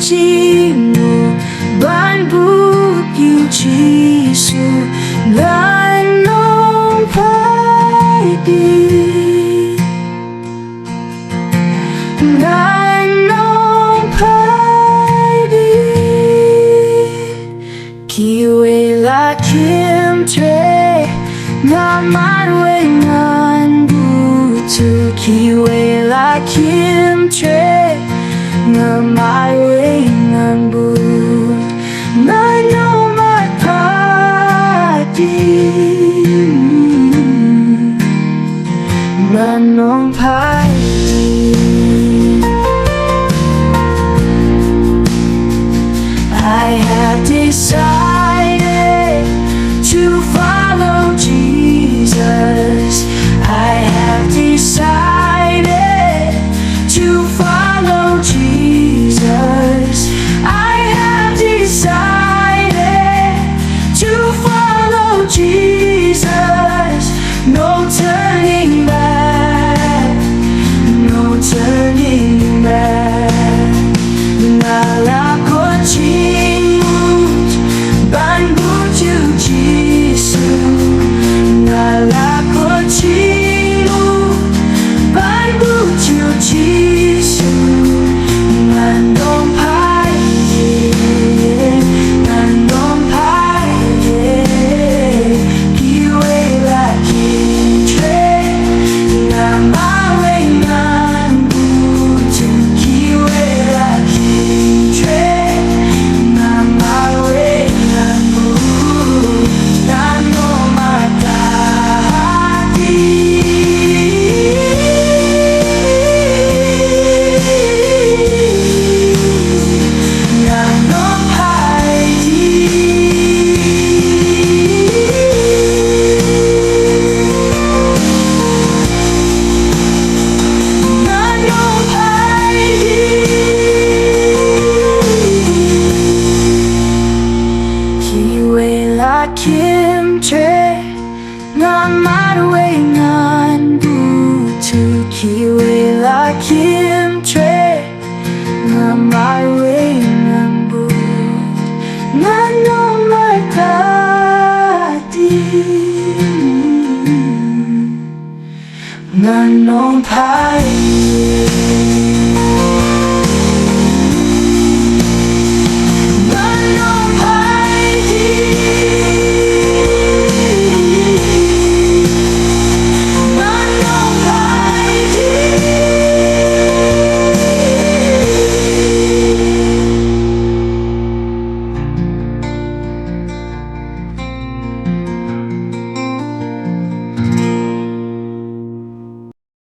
jingmut ban bút yêu Giêsu là non phải đi là non phải đi khi về là kiếm thuê ngàn mát về ngàn bút khi về là kiếm thuê ngàn mát về ngàn bút ngàn non phải đi ngàn non phải đi. I have decided to follow Jesus. I have decided to follow Jesus. I have decided to follow Jesus. No turning back, no turning back. Ngalakot jingmut ban bút yêu Giêsu. Ngalakot jingmut ban bút yêu Giêsu. Ngàn non phải đi, ngàn non phải đi. Khi về là kiếm thuê ngàn ba về ngàn bút. Khi về là kiếm thuê ngàn ba về ngàn bút. Ngàn non mà ta đi. Ngàn non phải đi. Ngàn non phải đi. Khi về là kiếm thuê ngàn mát về ngàn bút. Khi về là kiếm thuê ngàn mát về ngàn bút. Ngàn non mà ta đi. Ngàn non phải